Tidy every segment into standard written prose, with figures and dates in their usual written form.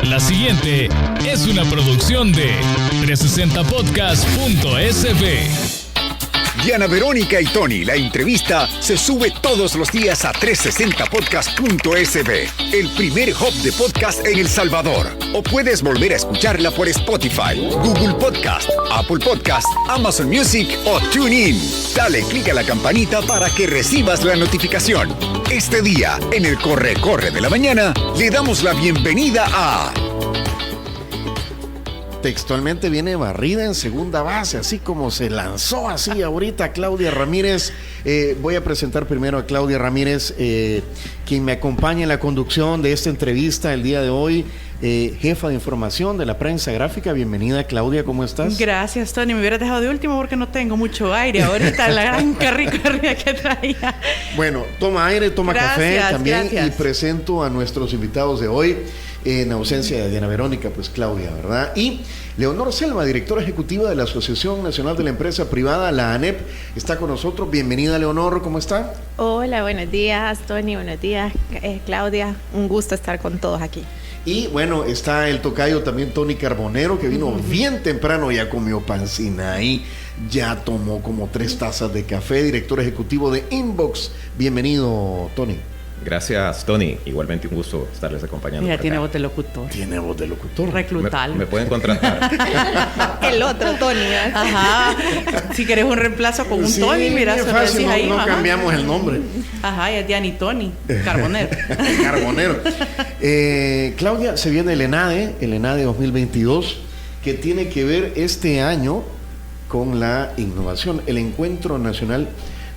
La siguiente es una producción de 360podcast.sb. Diana Verónica y Tony, la entrevista se sube todos los días a 360podcast.sb, el primer hub de podcast en El Salvador. O puedes volver a escucharla por Spotify, Google Podcast, Apple Podcast, Amazon Music o TuneIn. Dale clic a la campanita para que recibas la notificación. Este día, en el Corre de la Mañana, le damos la bienvenida a... Textualmente viene barrida en segunda base, así como se lanzó así ahorita Claudia Ramírez. Voy a presentar primero a Claudia Ramírez, quien me acompaña en la conducción de esta entrevista el día de hoy, jefa de información de la prensa gráfica. Bienvenida, Claudia, ¿cómo estás? Gracias, Tony. Me hubieras dejado de último porque no tengo mucho aire ahorita, la gran carrilla que traía. Bueno, toma aire, toma café también. Gracias. Y presento a nuestros invitados de hoy. En ausencia de Diana Verónica, pues Claudia, ¿verdad? Y Leonor Selva, directora ejecutiva de la Asociación Nacional de la Empresa Privada, la ANEP, está con nosotros. Bienvenida, Leonor, ¿cómo está? Hola, buenos días, Tony, buenos días, Claudia. Un gusto estar con todos aquí. Y bueno, está el tocayo también, Tony Carbonero, que vino bien temprano, ya comió pancina ahí, ya tomó como 3 tazas de café, director ejecutivo de Inbox. Bienvenido, Tony. Gracias, Tony. Igualmente un gusto estarles acompañando. Mira, tiene voz de locutor. Tiene voz de locutor. Reclutal. Me pueden contratar. El otro, Tony. Ajá. Si querés un reemplazo con un Tony, mira, es se lo fácil, decís ahí. no ajá. cambiamos el nombre. Ajá, y es Diana y Tony Carbonero. Carbonero. Claudia, se viene el ENADE 2022, que tiene que ver este año con la innovación, el Encuentro Nacional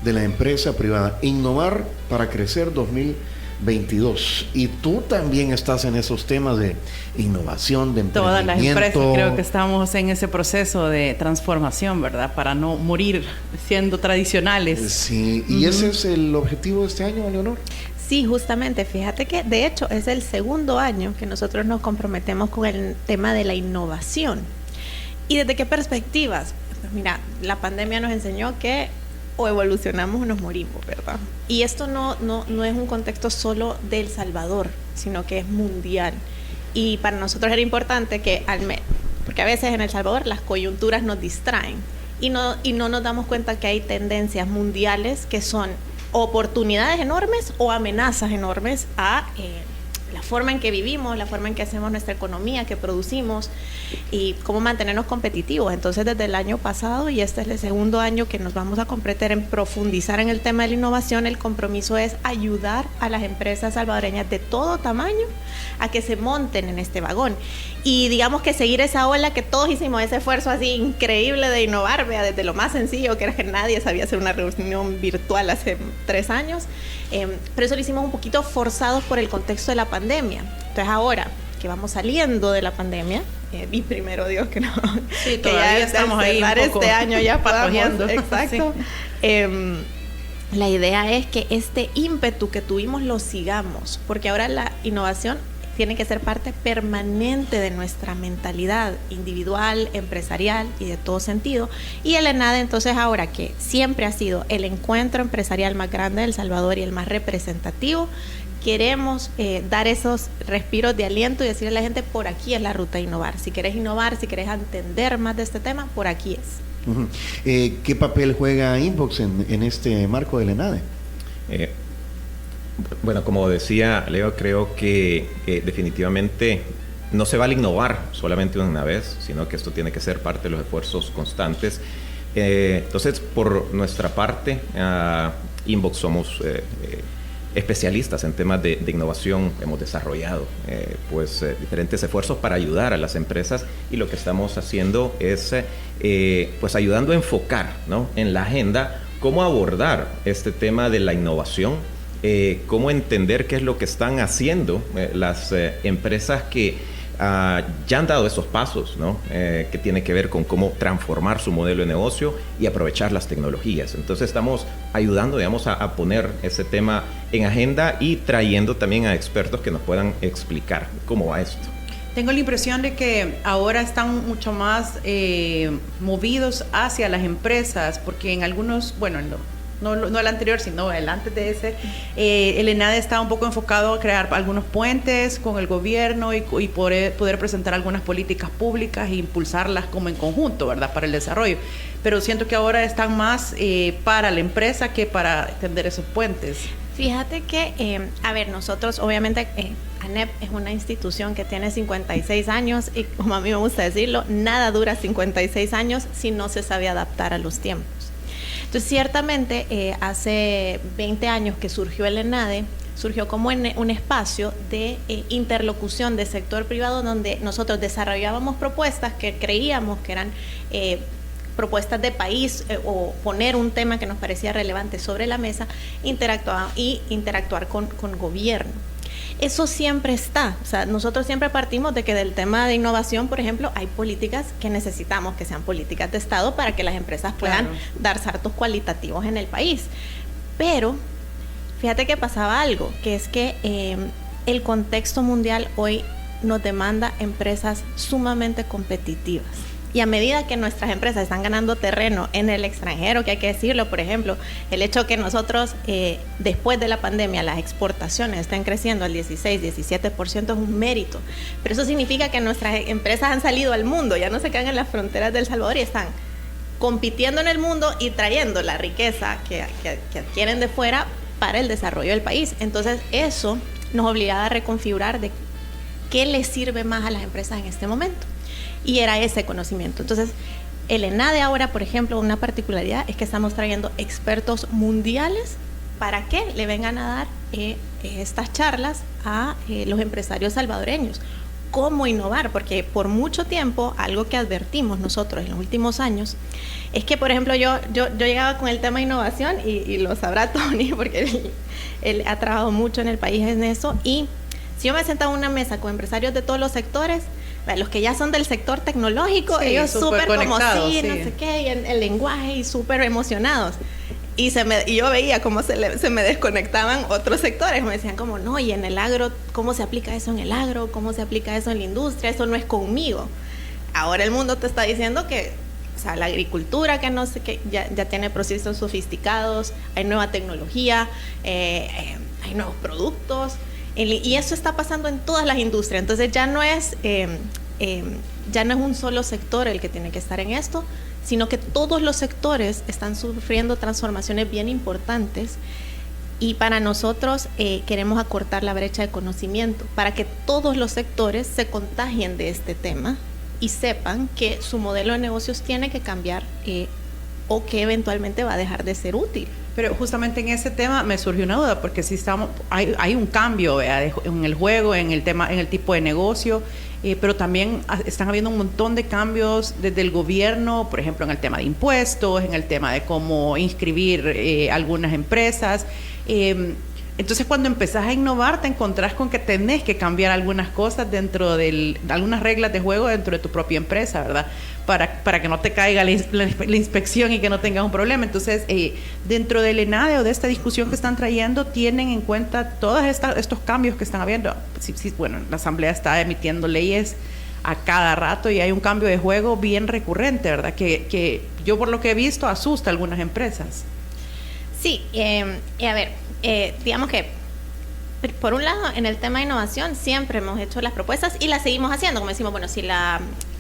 de la Empresa Privada, Innovar para Crecer 2022. Y tú también estás en esos temas de innovación, de emprendimiento. Todas las empresas creo que estamos en ese proceso de transformación, ¿verdad? Para no morir siendo tradicionales. Sí, y ese es el objetivo de este año, Leonor. Sí, justamente, fíjate que de hecho es el segundo año que nosotros nos comprometemos con el tema de la innovación. ¿Y desde qué perspectivas? Pues mira, la pandemia nos enseñó que o evolucionamos o nos morimos, ¿verdad? Y esto no es un contexto solo de El Salvador, sino que es mundial. Y para nosotros era importante que porque a veces en El Salvador las coyunturas nos distraen y no nos damos cuenta que hay tendencias mundiales que son oportunidades enormes o amenazas enormes a la forma en que vivimos, la forma en que hacemos nuestra economía, que producimos y cómo mantenernos competitivos. Entonces, desde el año pasado, y este es el segundo año que nos vamos a comprometer en profundizar en el tema de la innovación, el compromiso es ayudar a las empresas salvadoreñas de todo tamaño a que se monten en este vagón. Y digamos que seguir esa ola que todos hicimos, ese esfuerzo así increíble de innovar, vea, desde lo más sencillo, que era que nadie sabía hacer una reunión virtual hace 3 años, pero eso lo hicimos un poquito forzados por el contexto de la pandemia. Entonces ahora que vamos saliendo de la pandemia, y primero Dios que no, Sí, que todavía ya estamos ahí un poco este año ya patojeando. exacto. Sí. La idea es que este ímpetu que tuvimos lo sigamos, porque ahora la innovación tiene que ser parte permanente de nuestra mentalidad individual, empresarial y de todo sentido. Y el ENADE, entonces, ahora que siempre ha sido el encuentro empresarial más grande de El Salvador y el más representativo, queremos dar esos respiros de aliento y decirle a la gente, por aquí es la ruta de innovar. Si querés innovar, si querés entender más de este tema, por aquí es. Uh-huh. ¿Qué papel juega Inbox en este marco del ENADE? Bueno, como decía Leo, creo que definitivamente no se vale innovar solamente una vez, sino que esto tiene que ser parte de los esfuerzos constantes. Entonces, por nuestra parte, Inbox somos especialistas en temas de innovación. Hemos desarrollado diferentes esfuerzos para ayudar a las empresas, y lo que estamos haciendo es pues ayudando a enfocar, ¿no?, en la agenda cómo abordar este tema de la innovación, cómo entender qué es lo que están haciendo las empresas que ya han dado esos pasos, ¿no? Que tiene que ver con cómo transformar su modelo de negocio y aprovechar las tecnologías. Entonces estamos ayudando, digamos, a poner ese tema en agenda y trayendo también a expertos que nos puedan explicar cómo va esto. Tengo la impresión de que ahora están mucho más movidos hacia las empresas, porque en algunos, bueno, no el anterior, sino el antes de ese, el ENADE estaba un poco enfocado a crear algunos puentes con el gobierno y poder presentar algunas políticas públicas e impulsarlas como en conjunto, ¿verdad?, para el desarrollo. Pero siento que ahora están más para la empresa que para tender esos puentes. Fíjate que, nosotros obviamente, ANEP es una institución que tiene 56 años y, como a mí me gusta decirlo, nada dura 56 años si no se sabe adaptar a los tiempos. Entonces, ciertamente, hace 20 años que surgió el ENADE, surgió como un espacio de interlocución del sector privado donde nosotros desarrollábamos propuestas que creíamos que eran propuestas de país o poner un tema que nos parecía relevante sobre la mesa, interactuar con gobierno. Eso siempre está, o sea, nosotros siempre partimos de que del tema de innovación, por ejemplo, hay políticas que necesitamos que sean políticas de Estado para que las empresas puedan dar saltos cualitativos en el país. Pero fíjate que pasaba algo, que es que el contexto mundial hoy nos demanda empresas sumamente competitivas. Y a medida que nuestras empresas están ganando terreno en el extranjero, que hay que decirlo, por ejemplo, el hecho que nosotros, después de la pandemia, las exportaciones estén creciendo al 16-17% es un mérito. Pero eso significa que nuestras empresas han salido al mundo, ya no se quedan en las fronteras de El Salvador y están compitiendo en el mundo y trayendo la riqueza que adquieren de fuera para el desarrollo del país. Entonces, eso nos obligaba a reconfigurar de qué les sirve más a las empresas en este momento. Y era ese conocimiento. Entonces, el ENADE ahora, por ejemplo, una particularidad es que estamos trayendo expertos mundiales para que le vengan a dar estas charlas a los empresarios salvadoreños. ¿Cómo innovar? Porque por mucho tiempo, algo que advertimos nosotros en los últimos años, es que, por ejemplo, yo llegaba con el tema de innovación, y lo sabrá Tony, porque él ha trabajado mucho en el país en eso, y si yo me sentaba en una mesa con empresarios de todos los sectores, los que ya son del sector tecnológico, sí, ellos súper como sí, no sé qué, y el lenguaje, y súper emocionados. Y yo veía cómo se me desconectaban otros sectores. Me decían como, no, y en el agro, ¿cómo se aplica eso en el agro? ¿Cómo se aplica eso en la industria? Eso no es conmigo. Ahora el mundo te está diciendo que, o sea, la agricultura que no sé qué, ya tiene procesos sofisticados, hay nueva tecnología, hay nuevos productos. Y eso está pasando en todas las industrias. Entonces ya no es un solo sector el que tiene que estar en esto, sino que todos los sectores están sufriendo transformaciones bien importantes. Y para nosotros queremos acortar la brecha de conocimiento para que todos los sectores se contagien de este tema y sepan que su modelo de negocios tiene que cambiar o que eventualmente va a dejar de ser útil. Pero justamente en ese tema me surgió una duda, porque si hay un cambio en el juego, en el tipo de negocio, pero también están habiendo un montón de cambios desde el gobierno, por ejemplo, en el tema de impuestos, en el tema de cómo inscribir algunas empresas. Entonces, cuando empezás a innovar, te encontrás con que tenés que cambiar algunas cosas algunas reglas de juego dentro de tu propia empresa, ¿verdad? Para que no te caiga la inspección y que no tengas un problema. Entonces, dentro del ENADE o de esta discusión que están trayendo, tienen en cuenta todos estos cambios que están habiendo. Sí, bueno, la Asamblea está emitiendo leyes a cada rato y hay un cambio de juego bien recurrente, ¿verdad? Que yo, por lo que he visto, asusta a algunas empresas. Sí, digamos que por un lado, en el tema de innovación siempre hemos hecho las propuestas y las seguimos haciendo, como decimos, bueno,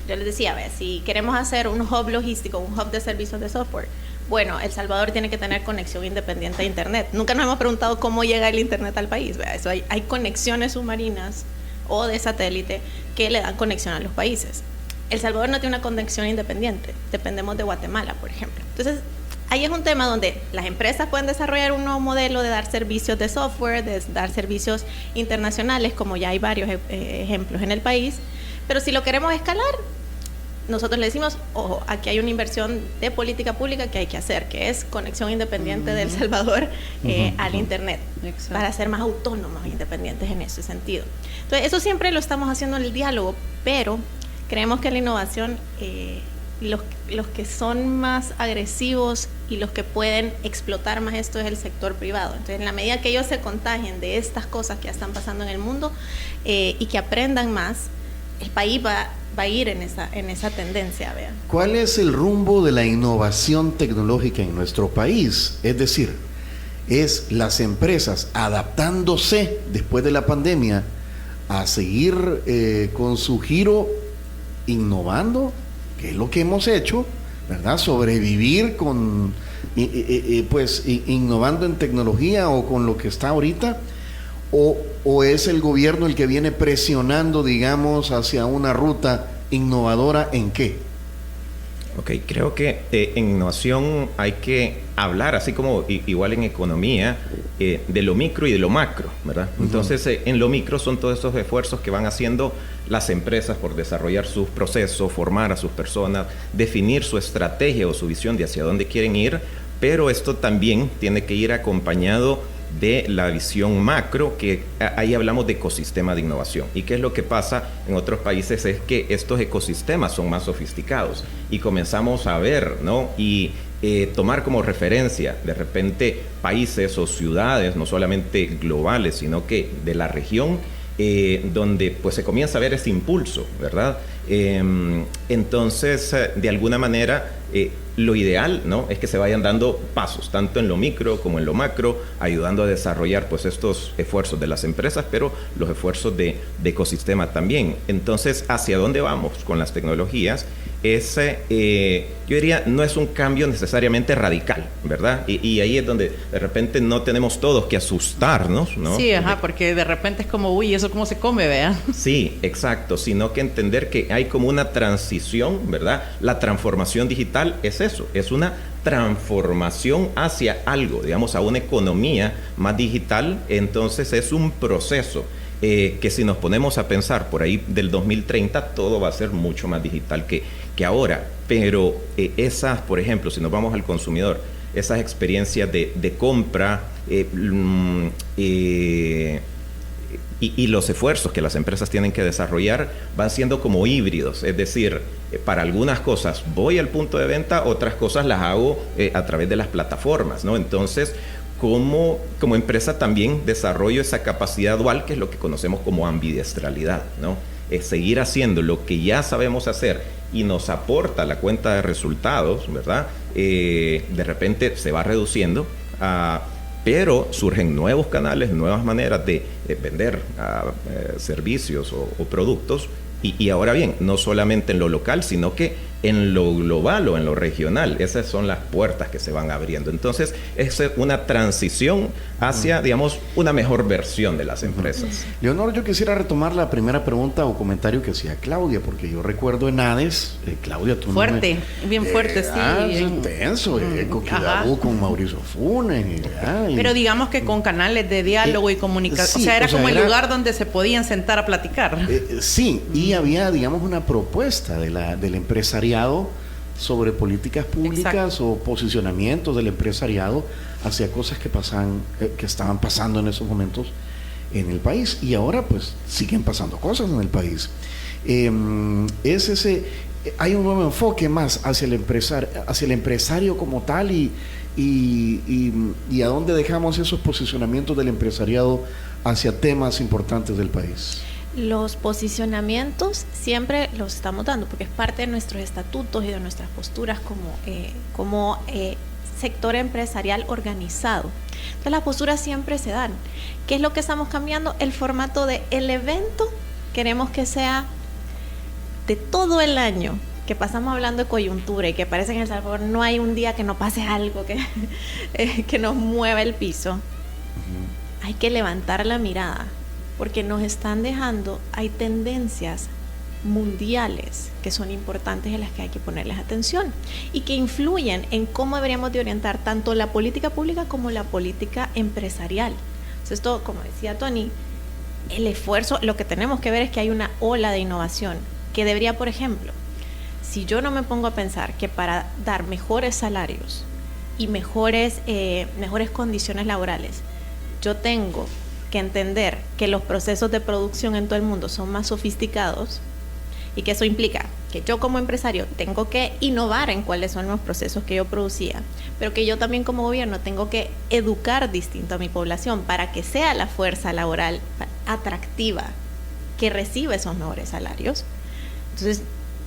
yo les decía, si queremos hacer un hub logístico, un hub de servicios de software, bueno, El Salvador tiene que tener conexión independiente a Internet. Nunca nos hemos preguntado cómo llega el Internet al país, ¿verdad? Eso hay conexiones submarinas o de satélite que le dan conexión a los países. El Salvador no tiene una conexión independiente, dependemos de Guatemala, por ejemplo. Entonces, ahí es un tema donde las empresas pueden desarrollar un nuevo modelo de dar servicios de software, de dar servicios internacionales, como ya hay varios ejemplos en el país. Pero si lo queremos escalar, nosotros le decimos, ojo, aquí hay una inversión de política pública que hay que hacer, que es conexión independiente de El Salvador al Internet. Exacto. Para ser más autónomos e independientes en ese sentido. Entonces, eso siempre lo estamos haciendo en el diálogo, pero creemos que la innovación... Los que son más agresivos y los que pueden explotar más esto es el sector privado. Entonces, en la medida que ellos se contagien de estas cosas que ya están pasando en el mundo y que aprendan más, el país va a ir en esa tendencia, vean. ¿Cuál es el rumbo de la innovación tecnológica en nuestro país? Es decir, es las empresas adaptándose después de la pandemia a seguir con su giro innovando, que es lo que hemos hecho, ¿verdad? Sobrevivir con innovando en tecnología o con lo que está ahorita, o es el gobierno el que viene presionando, digamos, hacia una ruta innovadora. ¿En qué? Ok, creo que en innovación hay que hablar, así como igual en economía, de lo micro y de lo macro, ¿verdad? Uh-huh. Entonces, en lo micro son todos esos esfuerzos que van haciendo las empresas por desarrollar sus procesos, formar a sus personas, definir su estrategia o su visión de hacia dónde quieren ir, pero esto también tiene que ir acompañado de la visión macro, que ahí hablamos de ecosistema de innovación. ¿Y qué es lo que pasa en otros países? Es que estos ecosistemas son más sofisticados y comenzamos a ver, ¿no? Y tomar como referencia de repente países o ciudades, no solamente globales, sino que de la región, donde pues se comienza a ver ese impulso, ¿verdad? Entonces, de alguna manera, lo ideal, ¿no?, es que se vayan dando pasos, tanto en lo micro como en lo macro, ayudando a desarrollar pues estos esfuerzos de las empresas, pero los esfuerzos de ecosistema también. Entonces, ¿hacia dónde vamos con las tecnologías? Yo diría, no es un cambio necesariamente radical, ¿verdad? Y ahí es donde de repente no tenemos todos que asustarnos, ¿no? Sí, porque de repente es como, uy, ¿eso cómo se come, vea? Sí, exacto, sino que entender que hay como una transición, ¿verdad? La transformación digital es eso, es una transformación hacia algo, digamos, a una economía más digital. Entonces es un proceso que si nos ponemos a pensar por ahí del 2030, todo va a ser mucho más digital que ahora. Pero esas, por ejemplo, si nos vamos al consumidor, esas experiencias de compra y los esfuerzos que las empresas tienen que desarrollar van siendo como híbridos. Es decir, para algunas cosas voy al punto de venta, otras cosas las hago a través de las plataformas, ¿no? Entonces, como empresa también desarrollo esa capacidad dual, que es lo que conocemos como ambidiestralidad, ¿no? Es seguir haciendo lo que ya sabemos hacer y nos aporta la cuenta de resultados, ¿verdad? De repente se va reduciendo, pero surgen nuevos canales, nuevas maneras de vender servicios o productos. Y ahora bien, no solamente en lo local, sino que en lo global o en lo regional. Esas son las puertas que se van abriendo. Entonces, es una transición hacia, digamos, una mejor versión de las empresas. Leonor, yo quisiera retomar la primera pregunta o comentario que hacía Claudia, porque yo recuerdo en ADES, Claudia, tú fuerte, bien fuerte, sí. Es denso, Coquidabú con Mauricio Funes. Pero digamos que con canales de diálogo y comunicación, sí, o sea, era como el lugar donde se podían sentar a platicar. Sí, y había, digamos, una propuesta del empresariado sobre políticas públicas. Exacto. O posicionamientos del empresariado hacia cosas que estaban pasando en esos momentos en el país, y ahora pues siguen pasando cosas en el país. Hay un nuevo enfoque más hacia el empresario como tal, y a dónde dejamos esos posicionamientos del empresariado hacia temas importantes del país. Los posicionamientos siempre los estamos dando porque es parte de nuestros estatutos y de nuestras posturas como sector empresarial organizado. Entonces las posturas siempre se dan. ¿Qué es lo que estamos cambiando? El formato del evento. Queremos que sea de todo el año, que pasamos hablando de coyuntura y que parece que en El Salvador no hay un día que no pase algo que nos mueva el piso. Uh-huh. Hay que levantar la mirada, porque nos están dejando, hay tendencias mundiales que son importantes, en las que hay que ponerles atención y que influyen en cómo deberíamos de orientar tanto la política pública como la política empresarial. Entonces, esto, como decía Tony, el esfuerzo, lo que tenemos que ver es que hay una ola de innovación que debería, por ejemplo, si yo no me pongo a pensar que para dar mejores salarios y mejores condiciones laborales, yo tengo que entender que los procesos de producción en todo el mundo son más sofisticados, y que eso implica que yo como empresario tengo que innovar en cuáles son los procesos que yo producía, pero que yo también como gobierno tengo que educar distinto a mi población para que sea la fuerza laboral atractiva, que reciba esos mejores salarios. Entonces,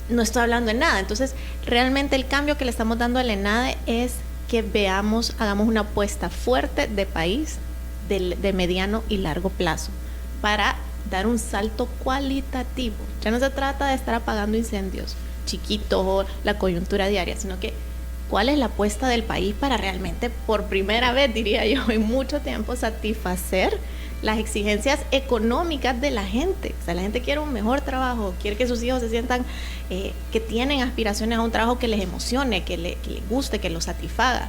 no estoy hablando de nada. Entonces, realmente el cambio que le estamos dando al ENADE es que hagamos una apuesta fuerte de país de mediano y largo plazo para dar un salto cualitativo. Ya no se trata de estar apagando incendios chiquitos o la coyuntura diaria, sino que cuál es la apuesta del país para realmente, por primera vez, diría yo, en mucho tiempo, satisfacer las exigencias económicas de la gente. O sea, la gente quiere un mejor trabajo, quiere que sus hijos se sientan que tienen aspiraciones a un trabajo que les emocione, que les guste, que los satisfaga.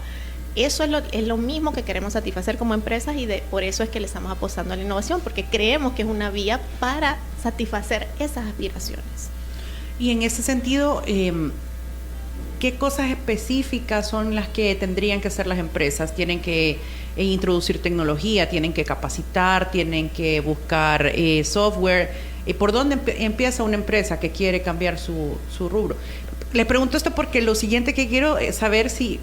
Eso es lo mismo que queremos satisfacer como empresas y por eso es que le estamos apostando a la innovación, porque creemos que es una vía para satisfacer esas aspiraciones. Y en ese sentido, ¿qué cosas específicas son las que tendrían que hacer las empresas? ¿Tienen que introducir tecnología? ¿Tienen que capacitar? ¿Tienen que buscar software? ¿Por dónde empieza una empresa que quiere cambiar su rubro? Le pregunto esto porque lo siguiente que quiero es saber si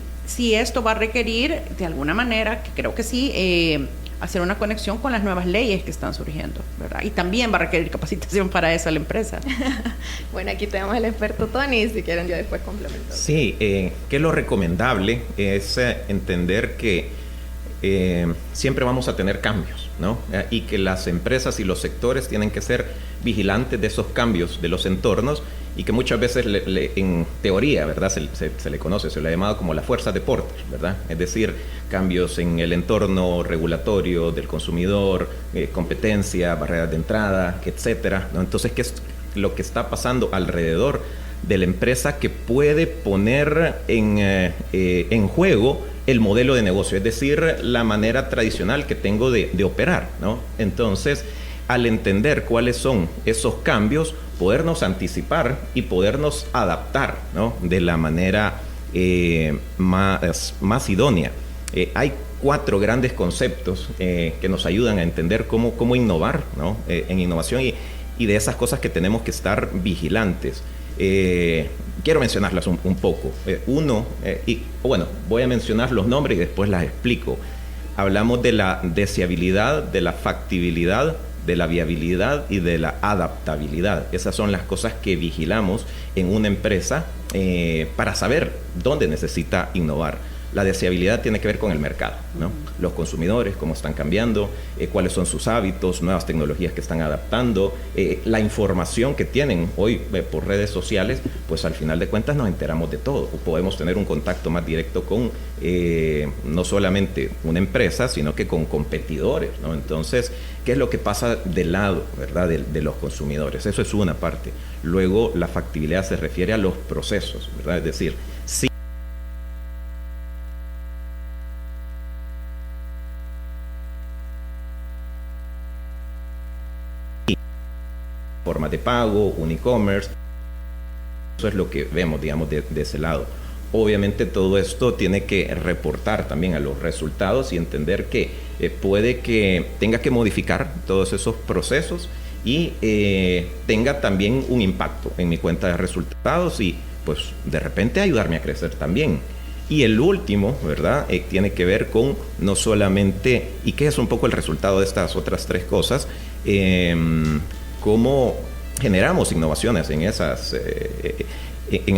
esto va a requerir, de alguna manera, que creo que sí, hacer una conexión con las nuevas leyes que están surgiendo, ¿verdad? Y también va a requerir capacitación para eso a la empresa. Bueno, aquí tenemos al experto Tony, si quieren yo después complemento. Sí, que lo recomendable es entender que siempre vamos a tener cambios, ¿no? Y que las empresas y los sectores tienen que ser vigilantes de esos cambios de los entornos y que muchas veces en teoría, ¿verdad? Se le conoce, se le ha llamado como la fuerza de Porter, ¿verdad? Es decir, cambios en el entorno regulatorio del consumidor, competencia, barreras de entrada, etcétera, ¿no? Entonces, ¿qué es lo que está pasando alrededor de la empresa que puede poner en juego el modelo de negocio? Es decir, la manera tradicional que tengo de operar, ¿no? Entonces, al entender cuáles son esos cambios, podernos anticipar y podernos adaptar, ¿no? De la manera más idónea. Hay 4 grandes conceptos que nos ayudan a entender cómo innovar, ¿no? En innovación y de esas cosas que tenemos que estar vigilantes. Quiero mencionarlas un poco. Voy a mencionar los nombres y después las explico. Hablamos de la deseabilidad, de la factibilidad, de la viabilidad y de la adaptabilidad. Esas son las cosas que vigilamos en una empresa para saber dónde necesita innovar. La deseabilidad tiene que ver con el mercado, ¿no? Los consumidores, cómo están cambiando, cuáles son sus hábitos, nuevas tecnologías que están adaptando, la información que tienen hoy por redes sociales, pues al final de cuentas nos enteramos de todo. Podemos tener un contacto más directo con no solamente una empresa, sino que con competidores, ¿no? Entonces, ¿qué es lo que pasa del lado, ¿verdad? de los consumidores? Eso es una parte. Luego, la factibilidad se refiere a los procesos, ¿verdad? Es decir, sí, formas de pago, un e-commerce. Eso es lo que vemos, digamos, de ese lado. Obviamente todo esto tiene que reportar también a los resultados y entender que puede que tenga que modificar todos esos procesos y tenga también un impacto en mi cuenta de resultados y pues de repente ayudarme a crecer también. Y el último, ¿verdad? Tiene que ver con no solamente, y qué es un poco el resultado de estas otras 3 cosas, cómo generamos innovaciones en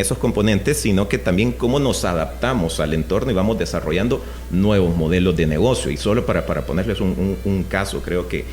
esos componentes, sino que también cómo nos adaptamos al entorno y vamos desarrollando nuevos modelos de negocio. Y solo para ponerles un caso, creo que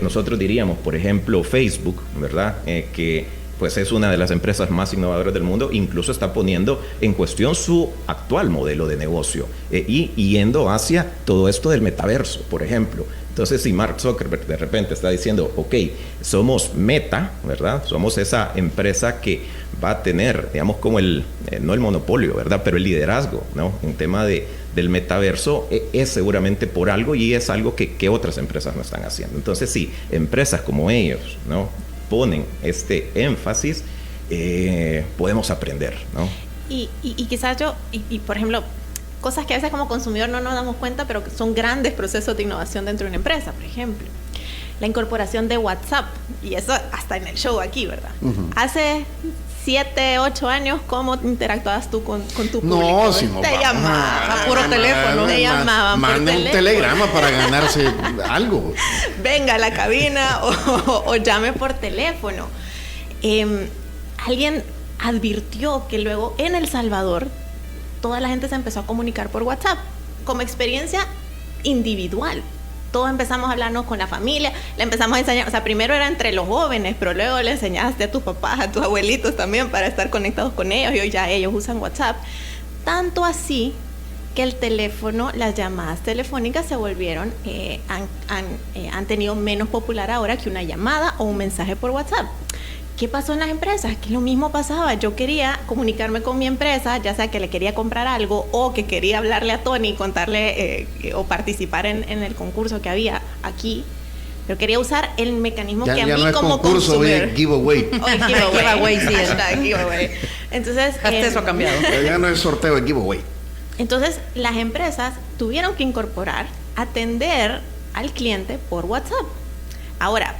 nosotros diríamos, por ejemplo, Facebook, ¿verdad? Que pues es una de las empresas más innovadoras del mundo, incluso está poniendo en cuestión su actual modelo de negocio y yendo hacia todo esto del metaverso, por ejemplo. Entonces, si Mark Zuckerberg de repente está diciendo, ok, somos Meta, ¿verdad? Somos esa empresa que va a tener, digamos, como no el monopolio, ¿verdad? Pero el liderazgo, ¿no? En tema del metaverso, es seguramente por algo y es algo que otras empresas no están haciendo. Entonces, si empresas como ellos, ¿no? Ponen este énfasis, podemos aprender, ¿no? Y quizás por ejemplo, cosas que a veces como consumidor no nos damos cuenta, pero que son grandes procesos de innovación dentro de una empresa. Por ejemplo, la incorporación de WhatsApp, y eso hasta en el show aquí, ¿verdad? Hace 7, 8 años, ¿cómo interactuabas tú con tu público? No, si no. Te llamaban. A puro teléfono. Te llamaban por Mande un teléfono. telegrama para ganarse algo. Venga a la cabina o llame por teléfono. Alguien advirtió que luego en El Salvador toda la gente se empezó a comunicar por WhatsApp como experiencia individual. Todos empezamos a hablarnos con la familia, le empezamos a enseñar, o sea, primero era entre los jóvenes, pero luego le enseñaste a tus papás, a tus abuelitos también para estar conectados con ellos, y hoy ya ellos usan WhatsApp. Tanto así que el teléfono, las llamadas telefónicas se volvieron, han tenido menos popular ahora que una llamada o un mensaje por WhatsApp. ¿Qué pasó en las empresas? Que lo mismo pasaba. Yo quería comunicarme con mi empresa, ya sea que le quería comprar algo o que quería hablarle a Tony y contarle o participar en el concurso que había aquí. Pero quería usar el mecanismo que a mí no es como concurso, consumer... giveaway. O el giveaway. Giveaway, sí. Hashtag giveaway. Entonces... Hasta eso ha cambiado. Ya no es sorteo, es giveaway. Entonces, las empresas tuvieron que incorporar, atender al cliente por WhatsApp. Ahora,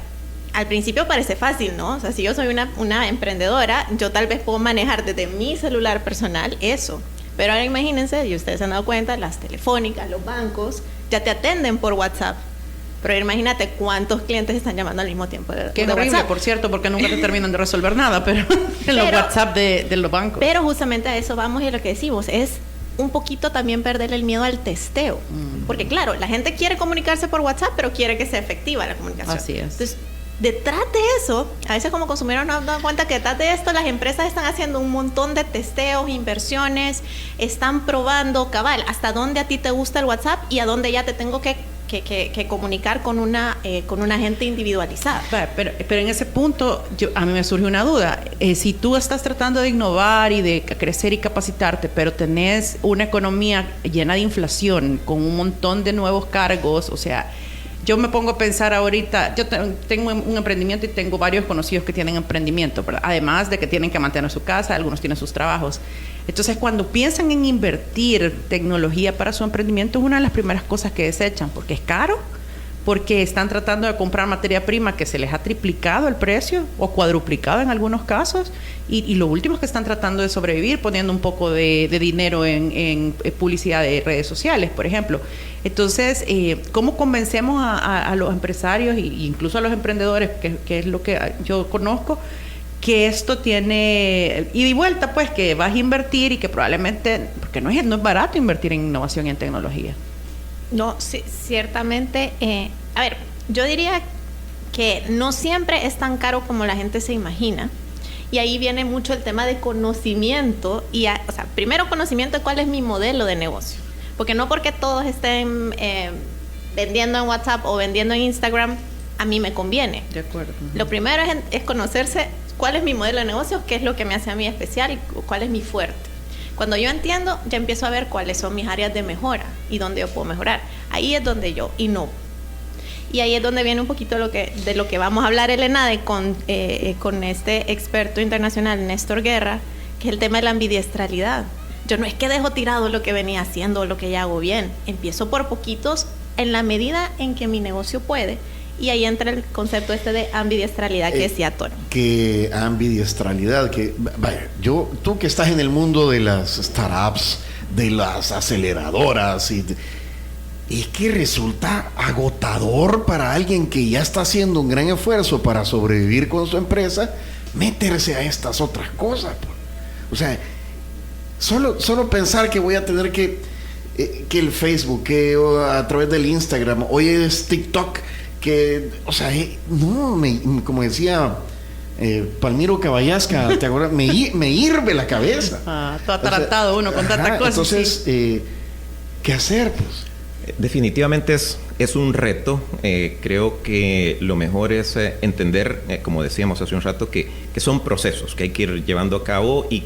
al principio parece fácil, ¿no? O sea, si yo soy una emprendedora, yo tal vez puedo manejar desde mi celular personal eso. Pero ahora imagínense, y ustedes se han dado cuenta, las telefónicas, los bancos, ya te atenden por WhatsApp. Pero imagínate cuántos clientes están llamando al mismo tiempo de Qué horrible, WhatsApp. por cierto, porque nunca te terminan de resolver nada, pero en los WhatsApp de los bancos. Pero justamente a eso vamos, y lo que decimos es un poquito también perder el miedo al testeo. Porque claro, la gente quiere comunicarse por WhatsApp, pero quiere que sea efectiva la comunicación. Así es. Entonces, detrás de eso, a veces como consumidores nos damos cuenta que detrás de esto las empresas están haciendo un montón de testeos, inversiones, están probando cabal hasta dónde a ti te gusta el WhatsApp y a dónde ya te tengo que comunicar con una gente individualizada. Pero en ese punto a mí me surge una duda. Si tú estás tratando de innovar y de crecer y capacitarte, pero tenés una economía llena de inflación, con un montón de nuevos cargos, o sea, yo me pongo a pensar ahorita, yo tengo un emprendimiento y tengo varios conocidos que tienen emprendimiento, ¿verdad? Además de que tienen que mantener su casa, algunos tienen sus trabajos. Entonces, cuando piensan en invertir tecnología para su emprendimiento, es una de las primeras cosas que desechan, porque es caro, porque están tratando de comprar materia prima que se les ha triplicado el precio o cuadruplicado en algunos casos, y lo último es que están tratando de sobrevivir poniendo un poco de dinero en publicidad de redes sociales, por ejemplo. Entonces, ¿cómo convencemos a los empresarios e incluso a los emprendedores, que es lo que yo conozco, que esto tiene ida y vuelta, pues, que vas a invertir y que probablemente, porque no es barato invertir en innovación y en tecnología? No, sí, ciertamente. A ver, yo diría que no siempre es tan caro como la gente se imagina. Y ahí viene mucho el tema de conocimiento. O sea, primero conocimiento de cuál es mi modelo de negocio. Porque no porque todos estén vendiendo en WhatsApp o vendiendo en Instagram, a mí me conviene. De acuerdo. Lo primero es conocerse cuál es mi modelo de negocio, qué es lo que me hace a mí especial y cuál es mi fuerte. Cuando yo entiendo, ya empiezo a ver cuáles son mis áreas de mejora y dónde yo puedo mejorar. Ahí es donde yo innovo. Y ahí es donde viene un poquito de lo que vamos a hablar el ENADE con este experto internacional, Néstor Guerra, que es el tema de la ambidiestralidad. Yo no es que dejo tirado lo que venía haciendo o lo que ya hago bien. Empiezo por poquitos en la medida en que mi negocio puede. Y ahí entra el concepto de ambidiestralidad que decía Tony. Que ambidiestralidad, vaya, tú que estás en el mundo de las startups, de las aceleradoras, es que resulta agotador para alguien que ya está haciendo un gran esfuerzo para sobrevivir con su empresa, meterse a estas otras cosas. O sea, solo pensar que voy a tener que el Facebook, que a través del Instagram, hoy es TikTok, que, o sea, como decía Palmiro Caballasca, ¿te acuerdas? Me hirve la cabeza. Todo atarantado uno con tantas cosas. Entonces, sí. ¿Qué hacer, pues? Definitivamente es un reto. Creo que lo mejor es entender, como decíamos hace un rato, que son procesos que hay que ir llevando a cabo y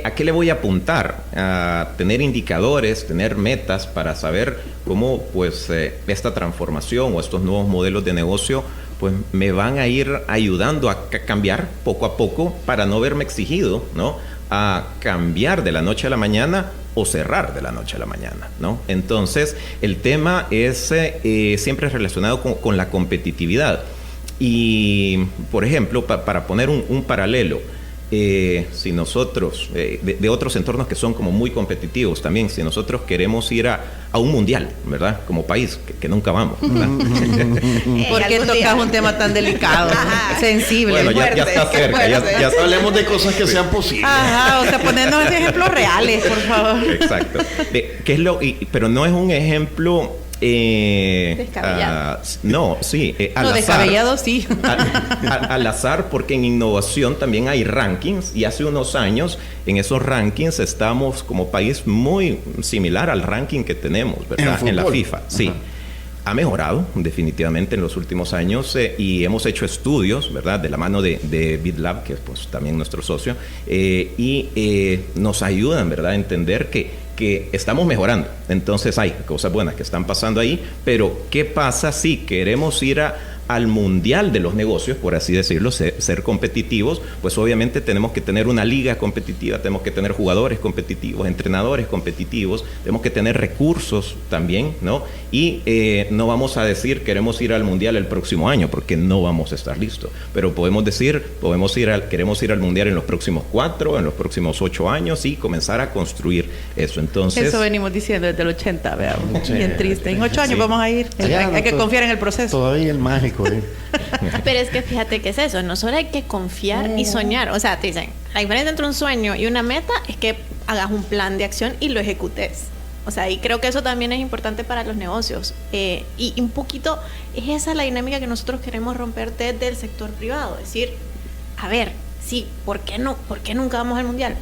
¿a qué le voy a apuntar? A tener indicadores, tener metas para saber cómo pues esta transformación o estos nuevos modelos de negocio pues me van a ir ayudando a cambiar poco a poco para no verme exigido, ¿no? A cambiar de la noche a la mañana o cerrar de la noche a la mañana, ¿no? Entonces, el tema es siempre relacionado con la competitividad. Y, por ejemplo, para poner un paralelo, si nosotros, de otros entornos que son como muy competitivos también, si nosotros queremos ir a un mundial, ¿verdad? Como país, que nunca vamos, ¿verdad? ¿Por qué tocas un tema tan delicado, sensible? Bueno, ya está cerca. Ya Hablemos de cosas que sean posibles. Ajá, o sea, ponernos ejemplos reales, por favor. Exacto. ¿Qué es pero no es un ejemplo... descabellado. No, sí. No, descabellado sí. Al azar, porque en innovación también hay rankings, y hace unos años en esos rankings estamos como país muy similar al ranking que tenemos, ¿verdad? En la FIFA. Sí. Ha mejorado definitivamente en los últimos años, y hemos hecho estudios, ¿verdad? De la mano de BitLab, que es pues también nuestro socio, y nos ayudan, ¿verdad? A entender que estamos mejorando. Entonces hay cosas buenas que están pasando ahí, pero ¿qué pasa si queremos ir al mundial de los negocios, por así decirlo, ser competitivos? Pues obviamente tenemos que tener una liga competitiva, tenemos que tener jugadores competitivos, entrenadores competitivos, tenemos que tener recursos también, ¿no? Y no vamos a decir queremos ir al mundial el próximo año, porque no vamos a estar listos, pero podemos decir, queremos ir al mundial en los próximos 4, en los próximos 8 años, y comenzar a construir eso. Entonces, eso venimos diciendo desde el 80, veamos, bien triste. En 8 años vamos a ir, hay que confiar en el proceso. Todavía el mágico. Pero es que fíjate que es eso, no solo hay que confiar y soñar. O sea, te dicen, la diferencia entre un sueño y una meta es que hagas un plan de acción y lo ejecutes. O sea, y creo que eso también es importante para los negocios. Y un poquito es esa la dinámica que nosotros queremos romper desde el sector privado. Es decir, a ver, sí, ¿por qué nunca vamos al mundial?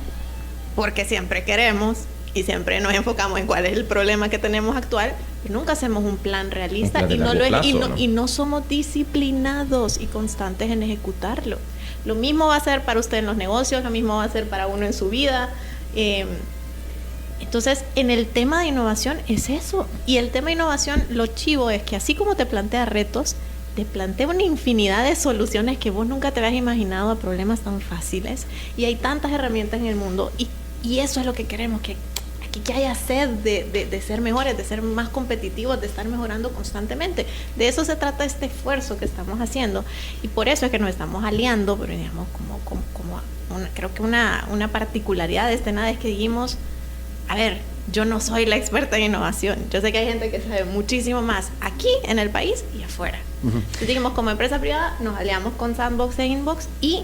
Porque siempre queremos y siempre nos enfocamos en cuál es el problema que tenemos actual, y nunca hacemos un plan realista y no somos disciplinados y constantes en ejecutarlo. Lo mismo va a ser para usted en los negocios, lo mismo va a ser para uno en su vida. Entonces, en el tema de innovación es eso. Y el tema de innovación, lo chivo es que así como te plantea retos, te plantea una infinidad de soluciones que vos nunca te habías imaginado a problemas tan fáciles. Y hay tantas herramientas en el mundo, y eso es lo que queremos, que haya sed de ser mejores, de ser más competitivos, de estar mejorando constantemente. De eso se trata este esfuerzo que estamos haciendo, y por eso es que nos estamos aliando, pero digamos creo que una particularidad de este nada es que dijimos, a ver, yo no soy la experta en innovación, yo sé que hay gente que sabe muchísimo más aquí en el país y afuera. Entonces dijimos, como empresa privada nos aliamos con Sandbox e Inbox, y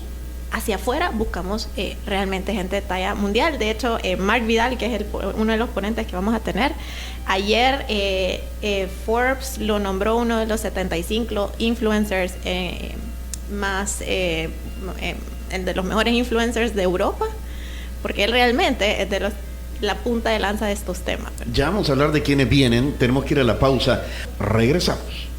hacia afuera buscamos realmente gente de talla mundial. De hecho, Mark Vidal, que es uno de los ponentes que vamos a tener, ayer Forbes lo nombró uno de los 75 influencers más de los mejores influencers de Europa, porque él realmente es de la punta de lanza de estos temas. Ya vamos a hablar de quiénes vienen, tenemos que ir a la pausa, regresamos.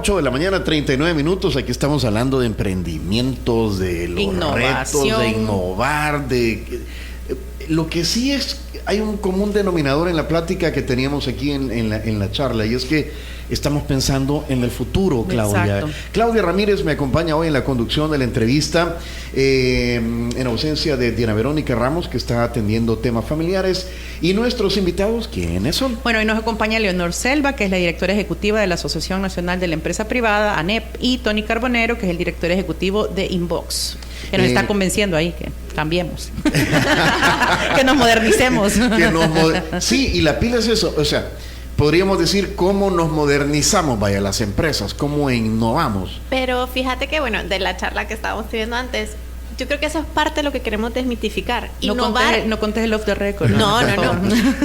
De la mañana, 39 minutos. Aquí estamos hablando de emprendimientos, de los retos, de innovar, lo que sí es, hay un común denominador en la plática que teníamos aquí en la charla, y es que estamos pensando en el futuro, Claudia. Exacto. Claudia Ramírez me acompaña hoy en la conducción de la entrevista, en ausencia de Diana Verónica Ramos, que está atendiendo temas familiares. Y nuestros invitados, ¿quiénes son? Bueno, hoy nos acompaña Leonor Selva, que es la directora ejecutiva de la Asociación Nacional de la Empresa Privada, ANEP, y Tony Carbonero, que es el director ejecutivo de Inbox, que nos está convenciendo ahí que cambiemos, que nos modernicemos. Sí, y la pila es eso, o sea, podríamos decir cómo nos modernizamos, vaya, las empresas, cómo innovamos. Pero fíjate que, bueno, de la charla que estábamos teniendo antes, yo creo que eso es parte de lo que queremos desmitificar. Innovar, no contes el off the record. No.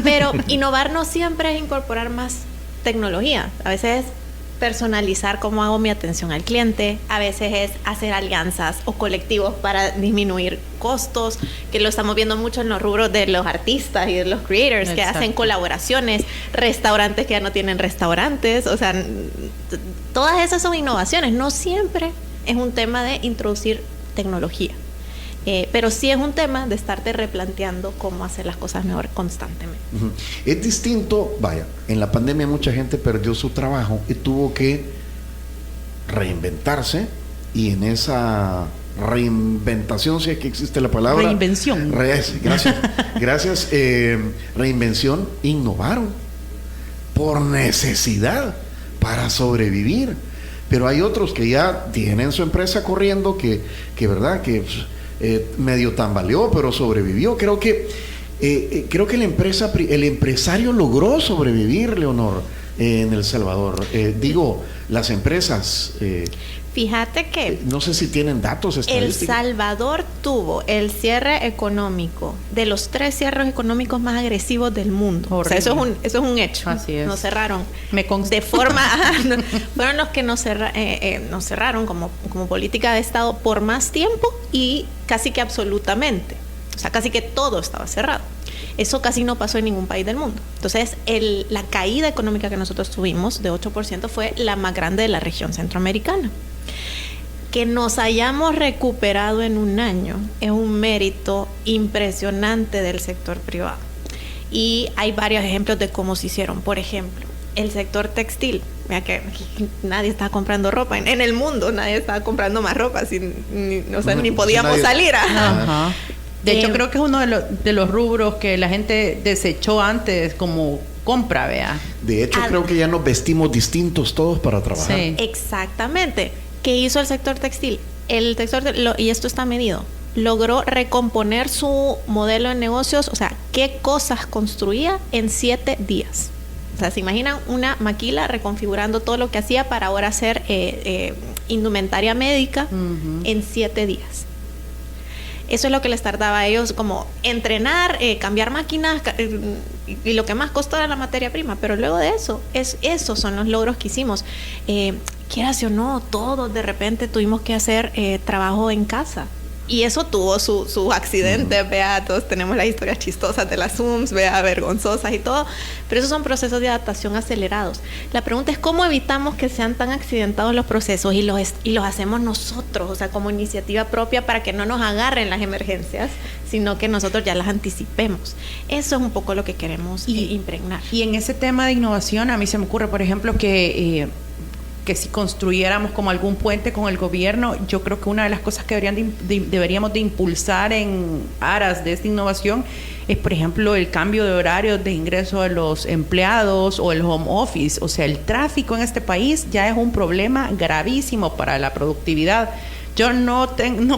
Pero innovar no siempre es incorporar más tecnología. A veces es personalizar cómo hago mi atención al cliente. A veces es hacer alianzas o colectivos para disminuir costos, que lo estamos viendo mucho en los rubros de los artistas y de los creators. Exacto. Que hacen colaboraciones, restaurantes que ya no tienen restaurantes. O sea, todas esas son innovaciones. No siempre es un tema de introducir tecnología. Pero sí es un tema de estarte replanteando cómo hacer las cosas mejor constantemente. Uh-huh. Es distinto, vaya, en la pandemia mucha gente perdió su trabajo y tuvo que reinventarse, y en esa reinventación, si es que existe la palabra. Reinvención. Gracias. Reinvención, innovaron por necesidad para sobrevivir. Pero hay otros que ya tienen su empresa corriendo, que verdad, que medio tambaleó, pero sobrevivió. Creo que el empresario logró sobrevivir, Leonor, en El Salvador. Las empresas... Fíjate que no sé si tienen datos estadísticos. El Salvador tuvo el cierre económico de los 3 cierres económicos más agresivos del mundo. O sea, eso es un hecho. Así es. Nos cerraron. Me consta. De forma... fueron los que nos cerraron como política de Estado por más tiempo y casi que absolutamente. O sea, casi que todo estaba cerrado. Eso casi no pasó en ningún país del mundo. Entonces, la caída económica que nosotros tuvimos de 8% fue la más grande de la región centroamericana. Que nos hayamos recuperado en un año es un mérito impresionante del sector privado. Y hay varios ejemplos de cómo se hicieron. Por ejemplo, el sector textil. Mira que nadie estaba comprando ropa. En el mundo nadie estaba comprando más ropa. Ni podíamos salir. Ajá. De hecho, creo que es uno de los rubros que la gente desechó antes como compra, vea. De hecho, creo que ya nos vestimos distintos todos para trabajar. Sí. Exactamente. ¿Qué hizo el sector textil? Y esto está medido, logró recomponer su modelo de negocios, o sea, qué cosas construía en 7 días. O sea, ¿se imaginan una maquila reconfigurando todo lo que hacía para ahora hacer indumentaria médica en 7 días? Eso es lo que les tardaba a ellos, como entrenar, cambiar máquinas, y lo que más costó era la materia prima. Pero luego de eso, esos son los logros que hicimos. Quieras o no, todos de repente tuvimos que hacer trabajo en casa. Y eso tuvo sus accidentes, vea, todos tenemos las historias chistosas de las Zooms, vea, vergonzosas y todo, pero esos son procesos de adaptación acelerados. La pregunta es cómo evitamos que sean tan accidentados los procesos y los hacemos nosotros, o sea, como iniciativa propia para que no nos agarren las emergencias, sino que nosotros ya las anticipemos. Eso es un poco lo que queremos impregnar. Y en ese tema de innovación, a mí se me ocurre, por ejemplo, que si construyéramos como algún puente con el gobierno, yo creo que una de las cosas que deberíamos de impulsar en aras de esta innovación es, por ejemplo, el cambio de horarios de ingreso de los empleados o el home office. O sea, el tráfico en este país ya es un problema gravísimo para la productividad. Yo no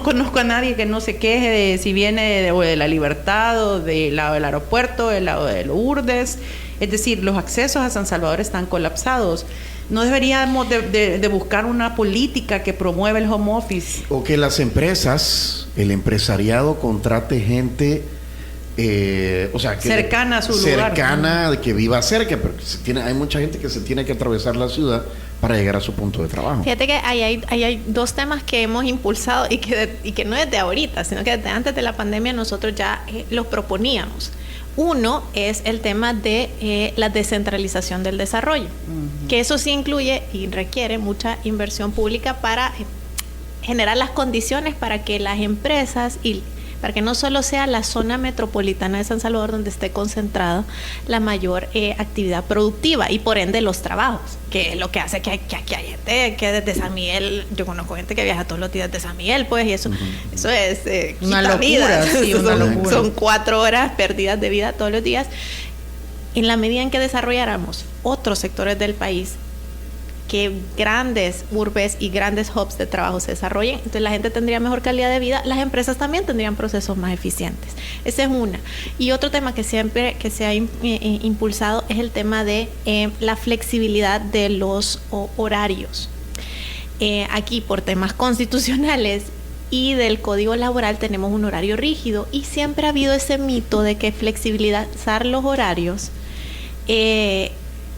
conozco a nadie que no se queje de si viene de la Libertad o del lado del aeropuerto, del lado de Lourdes. Es decir, los accesos a San Salvador están colapsados. ¿No deberíamos de buscar una política que promueva el home office? O que las empresas, el empresariado contrate gente, o sea, que cercana a su lugar. Cercana, que viva cerca, pero hay mucha gente que se tiene que atravesar la ciudad para llegar a su punto de trabajo. Fíjate que hay 2 temas que hemos impulsado y que no desde ahorita, sino que desde antes de la pandemia nosotros ya los proponíamos. Uno es el tema de la descentralización del desarrollo, que eso sí incluye y requiere mucha inversión pública para generar las condiciones para que las empresas y para que no solo sea la zona metropolitana de San Salvador donde esté concentrada la mayor actividad productiva y por ende los trabajos, que es lo que hace que aquí hay gente que desde San Miguel, yo conozco gente que viaja todos los días de San Miguel, pues, y eso es una locura, sí, una locura. Son 4 horas perdidas de vida todos los días. En la medida en que desarrolláramos otros sectores del país, que grandes urbes y grandes hubs de trabajo se desarrollen, entonces la gente tendría mejor calidad de vida, las empresas también tendrían procesos más eficientes. Esa es una. Y otro tema que se ha impulsado es el tema de la flexibilidad de los horarios. Aquí, por temas constitucionales y del Código Laboral, tenemos un horario rígido y siempre ha habido ese mito de que flexibilizar los horarios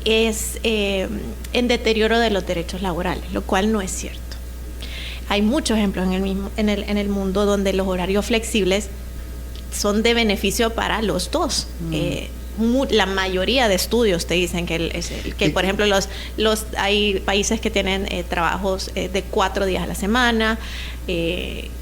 es en deterioro de los derechos laborales, lo cual no es cierto. Hay muchos ejemplos en el mundo donde los horarios flexibles son de beneficio para los dos. la mayoría de estudios te dicen que por ejemplo, hay países que tienen trabajos de 4 días a la semana,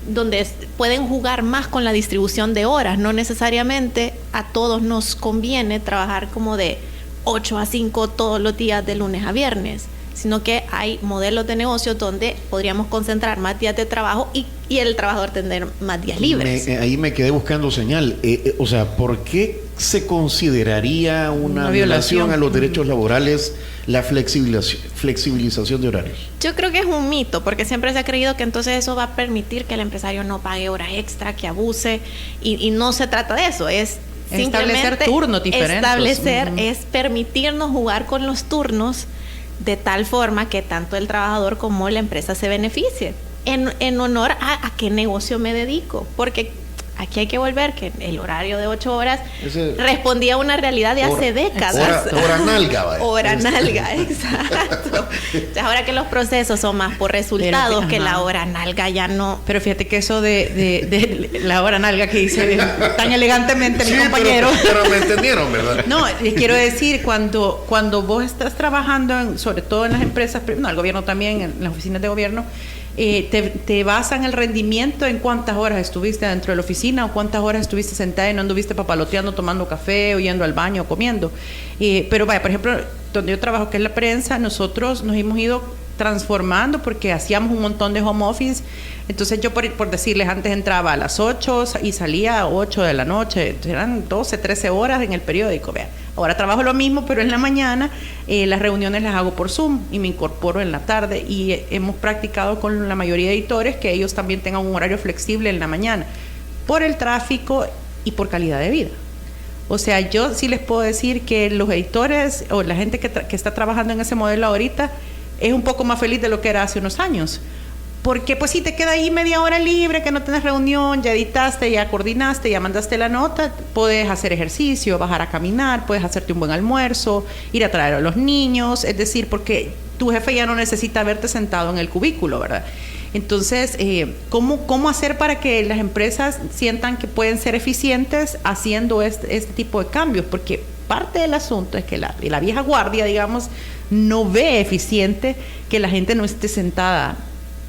donde pueden jugar más con la distribución de horas. No necesariamente a todos nos conviene trabajar como de 8 a 5 todos los días de lunes a viernes, sino que hay modelos de negocio donde podríamos concentrar más días de trabajo y el trabajador tener más días libres. Ahí me quedé buscando señal. O sea, ¿por qué se consideraría una violación a los derechos laborales la flexibilización de horarios? Yo creo que es un mito, porque siempre se ha creído que entonces eso va a permitir que el empresario no pague hora extra, que abuse, y no se trata de eso, es simplemente establecer turnos diferentes. Es permitirnos jugar con los turnos de tal forma que tanto el trabajador como la empresa se beneficie en honor a qué negocio me dedico, porque aquí hay que volver que el horario de 8 horas respondía a una realidad de hace décadas. Hora nalga, vaya. Hora nalga, exacto. Entonces, ahora que los procesos son más por resultados, que la hora nalga ya no. Pero fíjate que eso de la hora nalga que dice tan elegantemente mi compañero. Pero me entendieron, ¿verdad? No, les quiero decir, cuando vos estás trabajando, sobre todo en las empresas, no, el gobierno también, en las oficinas de gobierno, te basan el rendimiento en cuántas horas estuviste dentro de la oficina o cuántas horas estuviste sentada y no anduviste papaloteando, tomando café o yendo al baño o comiendo. Pero vaya, por ejemplo, donde yo trabajo, que es la prensa, nosotros nos hemos ido transformando porque hacíamos un montón de home office. Entonces yo, por decirles, antes entraba a las 8 y salía a 8 de la noche. Eran 12, 13 horas en el periódico. Vea. Ahora trabajo lo mismo, pero en la mañana las reuniones las hago por Zoom y me incorporo en la tarde. Y hemos practicado con la mayoría de editores que ellos también tengan un horario flexible en la mañana, por el tráfico y por calidad de vida. O sea, yo sí les puedo decir que los editores o la gente que está trabajando en ese modelo ahorita es un poco más feliz de lo que era hace unos años. Porque pues si te queda ahí media hora libre, que no tenés reunión, ya editaste, ya coordinaste, ya mandaste la nota, puedes hacer ejercicio, bajar a caminar, puedes hacerte un buen almuerzo, ir a traer a los niños, es decir, porque tu jefe ya no necesita verte sentado en el cubículo, ¿verdad? Entonces, ¿cómo hacer para que las empresas sientan que pueden ser eficientes haciendo este tipo de cambios? Porque parte del asunto es que la vieja guardia, digamos, no ve eficiente que la gente no esté sentada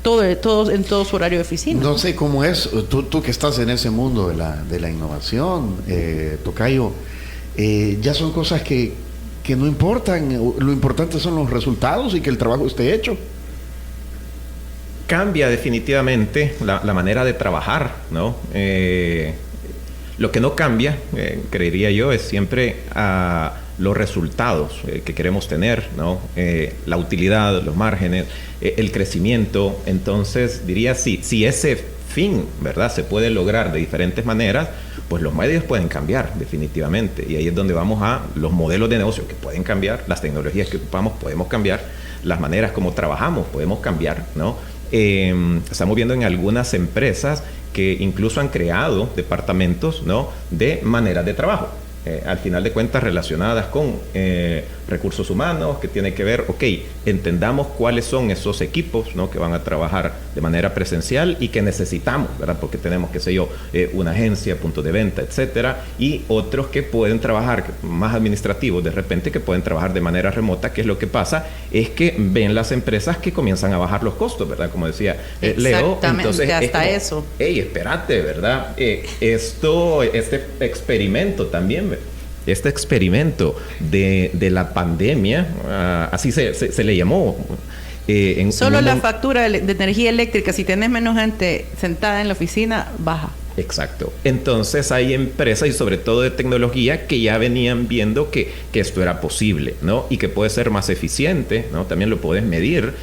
en todo su horario de oficina. No sé cómo es, tú que estás en ese mundo de la innovación, Tocayo, ya son cosas que no importan, lo importante son los resultados y que el trabajo esté hecho. Cambia definitivamente la manera de trabajar, ¿no? Lo que no cambia, creería yo, es siempre los resultados que queremos tener, ¿no? La utilidad, los márgenes, el crecimiento. Entonces, diría, si ese fin, ¿verdad?, se puede lograr de diferentes maneras, pues los medios pueden cambiar definitivamente. Y ahí es donde vamos a los modelos de negocio que pueden cambiar, las tecnologías que ocupamos podemos cambiar, las maneras como trabajamos podemos cambiar, ¿no? Estamos viendo en algunas empresas que incluso han creado departamentos, ¿no?, de maneras de trabajo. Al final de cuentas relacionadas con recursos humanos, que tiene que ver, entendamos cuáles son esos equipos, ¿no?, que van a trabajar de manera presencial y que necesitamos, ¿verdad?, porque tenemos, qué sé yo, una agencia, puntos de venta, etcétera, y otros que pueden trabajar más administrativos de repente, que pueden trabajar de manera remota. Que es lo que pasa, es que ven las empresas que comienzan a bajar los costos, ¿verdad?, como decía Leo. Entonces, hasta eso. Espérate, ¿verdad? Este experimento también, este experimento de la pandemia, así se le llamó. Solo la factura de energía eléctrica, si tenés menos gente sentada en la oficina, baja. Exacto. Entonces hay empresas, y sobre todo de tecnología, que ya venían viendo que esto era posible, ¿no? Y que puede ser más eficiente, ¿no? También lo puedes medir.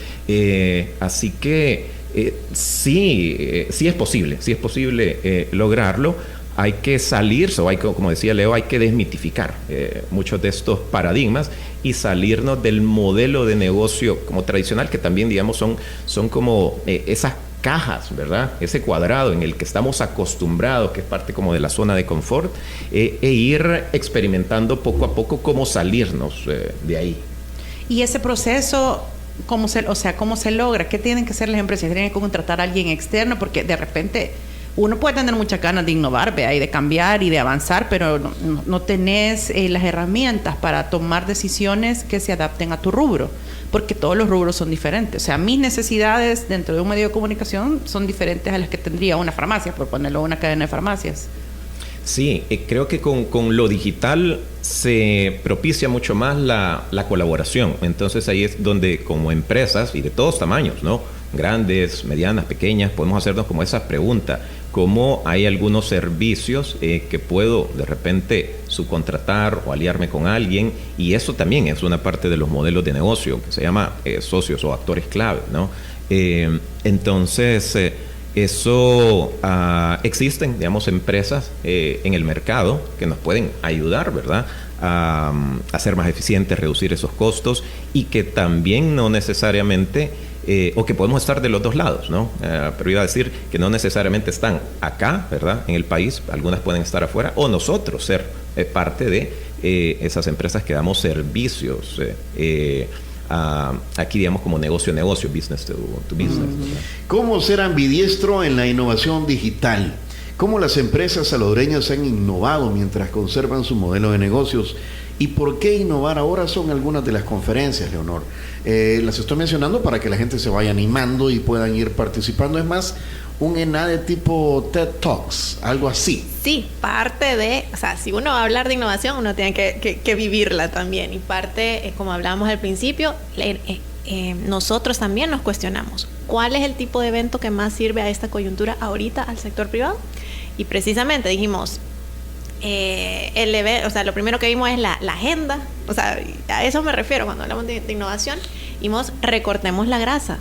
Así que sí es posible lograrlo. Hay que salirse, como decía Leo, hay que desmitificar muchos de estos paradigmas y salirnos del modelo de negocio como tradicional, que también, digamos, son como esas cajas, ¿verdad? Ese cuadrado en el que estamos acostumbrados, que es parte como de la zona de confort, e ir experimentando poco a poco cómo salirnos de ahí. Y ese proceso, ¿cómo se logra? ¿Qué tienen que hacer las empresas? ¿Tienen que contratar a alguien externo? Porque de repente uno puede tener muchas ganas de innovar, ¿vea? Y de cambiar y de avanzar, pero no tenés las herramientas para tomar decisiones que se adapten a tu rubro, porque todos los rubros son diferentes. O sea, mis necesidades dentro de un medio de comunicación son diferentes a las que tendría una farmacia, por ponerlo una cadena de farmacias. Sí, creo que con lo digital se propicia mucho más la colaboración. Entonces ahí es donde como empresas y de todos tamaños, ¿no? Grandes, medianas, pequeñas, podemos hacernos como esa pregunta. ¿Cómo hay algunos servicios que puedo de repente subcontratar o aliarme con alguien? Y eso también es una parte de los modelos de negocio que se llama socios o actores clave, ¿no? Entonces... Eso existen, digamos, empresas en el mercado que nos pueden ayudar, ¿verdad? A ser más eficientes, reducir esos costos y que también no necesariamente, o que podemos estar de los dos lados, ¿no? Pero iba a decir que no necesariamente están acá, ¿verdad? En el país, algunas pueden estar afuera, o nosotros ser parte de esas empresas que damos servicios. Aquí digamos como negocio, business to business. ¿Cómo ser ambidiestro en la innovación digital? ¿Cómo las empresas salvadoreñas han innovado mientras conservan su modelo de negocios? ¿Y por qué innovar ahora? Son algunas de las conferencias, Leonor. Las estoy mencionando para que la gente se vaya animando y puedan ir participando. Es más, un ENADE tipo TED Talks, algo así. Sí, parte de, o sea, si uno va a hablar de innovación, uno tiene que vivirla también. Y parte, como hablábamos al principio, nosotros también nos cuestionamos, ¿cuál es el tipo de evento que más sirve a esta coyuntura ahorita al sector privado? Y precisamente dijimos, o sea, lo primero que vimos es la agenda, o sea, a eso me refiero cuando hablamos de innovación, vimos, recortemos la grasa.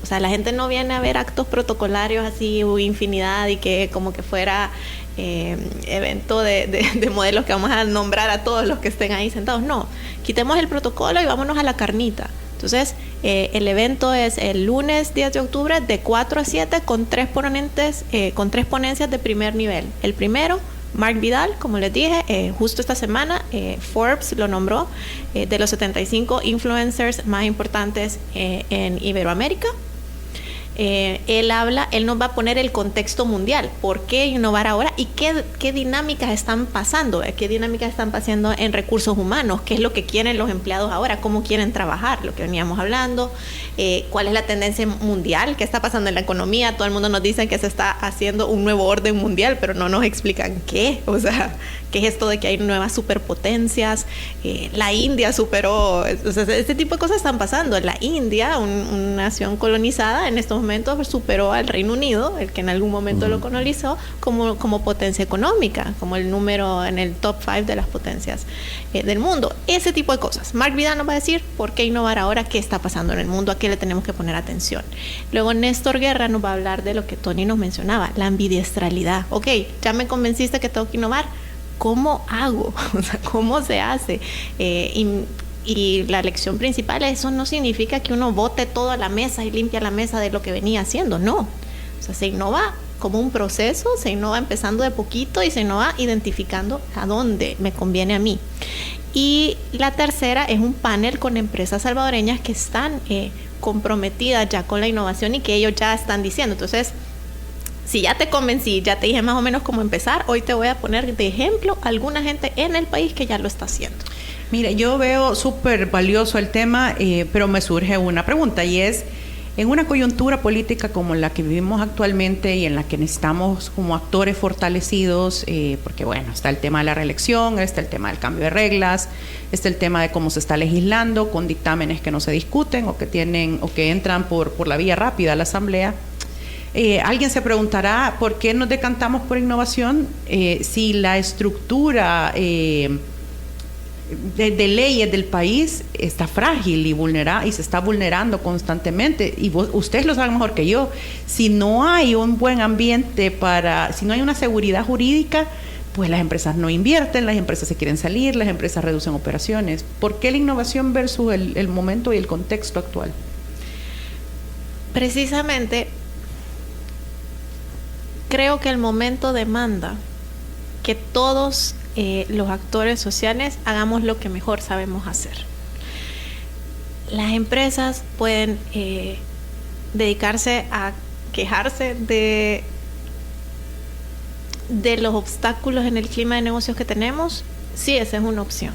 O sea, la gente no viene a ver actos protocolarios así, infinidad, y que como que fuera evento de modelos que vamos a nombrar a todos los que estén ahí sentados. No, quitemos el protocolo y vámonos a la carnita. Entonces, el evento es el lunes 10 de octubre de 4 a 7 con tres ponencias de primer nivel. El primero, Mark Vidal, como les dije, justo esta semana Forbes lo nombró de los 75 influencers más importantes en Iberoamérica. Él nos va a poner el contexto mundial, por qué innovar ahora y qué dinámicas están pasando, qué dinámicas están pasando en recursos humanos, qué es lo que quieren los empleados ahora, cómo quieren trabajar, lo que veníamos hablando, cuál es la tendencia mundial, qué está pasando en la economía. Todo el mundo nos dice que se está haciendo un nuevo orden mundial, pero no nos explican qué, o sea, qué es esto de que hay nuevas superpotencias, la India superó, o sea, este tipo de cosas están pasando. La India, una nación colonizada, en estos momentos superó al Reino Unido, el que en algún momento lo colonizó, como potencia económica, como el número en el top 5 de las potencias del mundo. Ese tipo de cosas. Mark Vidal nos va a decir por qué innovar ahora, qué está pasando en el mundo, a qué le tenemos que poner atención. Luego Néstor Guerra nos va a hablar de lo que Tony nos mencionaba, la ambidiestralidad. Ok, ya me convenciste que tengo que innovar. ¿Cómo hago? O sea, ¿cómo se hace? Y la lección principal, eso no significa que uno bote todo a la mesa y limpia la mesa de lo que venía haciendo, no. O sea, se innova como un proceso, se innova empezando de poquito y se innova identificando a dónde me conviene a mí. Y la tercera es un panel con empresas salvadoreñas que están comprometidas ya con la innovación y que ellos ya están diciendo. Entonces, si ya te convencí, ya te dije más o menos cómo empezar, hoy te voy a poner de ejemplo alguna gente en el país que ya lo está haciendo. Mira, yo veo súper valioso el tema, pero me surge una pregunta y es, en una coyuntura política como la que vivimos actualmente y en la que necesitamos como actores fortalecidos, porque bueno, está el tema de la reelección, está el tema del cambio de reglas, está el tema de cómo se está legislando con dictámenes que no se discuten o que entran por la vía rápida a la Asamblea. Alguien se preguntará por qué nos decantamos por innovación si la estructura de leyes del país está frágil y se está vulnerando constantemente, y ustedes lo saben mejor que yo. Si no hay un buen ambiente si no hay una seguridad jurídica, pues las empresas no invierten, las empresas se quieren salir, las empresas reducen operaciones. ¿Por qué la innovación versus el momento y el contexto actual? Precisamente creo que el momento demanda que todos los actores sociales hagamos lo que mejor sabemos hacer. Las empresas pueden dedicarse a quejarse de de los obstáculos en el clima de negocios que tenemos, sí, esa es una opción.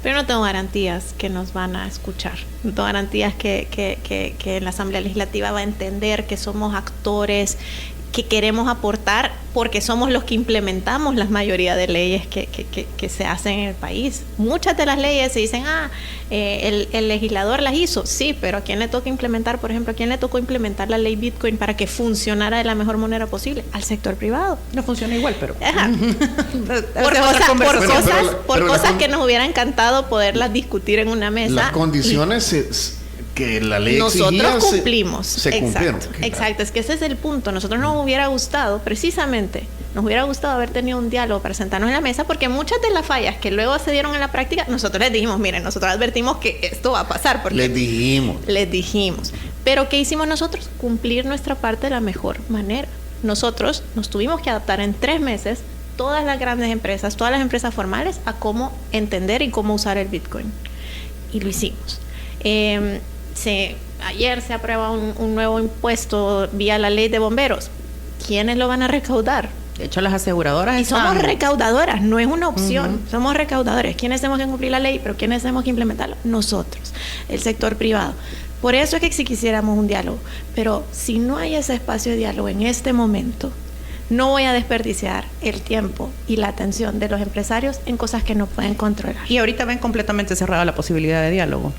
Pero no tengo garantías que nos van a escuchar. No tengo garantías que la Asamblea Legislativa va a entender que somos actores que queremos aportar, porque somos los que implementamos la mayoría de leyes que se hacen en el país. Muchas de las leyes se dicen, el legislador las hizo. Sí, pero ¿a quién le toca implementar? Por ejemplo, ¿a quién le tocó implementar la ley Bitcoin para que funcionara de la mejor manera posible? Al sector privado. No funciona igual, pero... Ajá. por cosas que nos hubiera encantado poderlas discutir en una mesa. Las condiciones que la ley nosotros exigía cumplimos. se cumplieron. Exacto, es que ese es el punto. Nosotros nos hubiera gustado, precisamente, haber tenido un diálogo para sentarnos en la mesa, porque muchas de las fallas que luego se dieron en la práctica, nosotros les dijimos, miren, nosotros advertimos que esto va a pasar. Porque les dijimos. Pero ¿qué hicimos nosotros? Cumplir nuestra parte de la mejor manera. Nosotros nos tuvimos que adaptar en 3 meses, todas las grandes empresas, todas las empresas formales, a cómo entender y cómo usar el Bitcoin. Y lo hicimos. Ayer se aprueba un nuevo impuesto vía la ley de bomberos. ¿Quiénes lo van a recaudar? De hecho, las aseguradoras somos recaudadoras, no es una opción. Somos recaudadores. ¿Quiénes tenemos que cumplir la ley? Pero ¿quiénes tenemos que implementarla? Nosotros, el sector privado. Por eso es que si quisiéramos un diálogo. Pero si no hay ese espacio de diálogo en este momento, no voy a desperdiciar el tiempo y la atención de los empresarios en cosas que no pueden controlar. Y ahorita ven completamente cerrada la posibilidad de diálogo.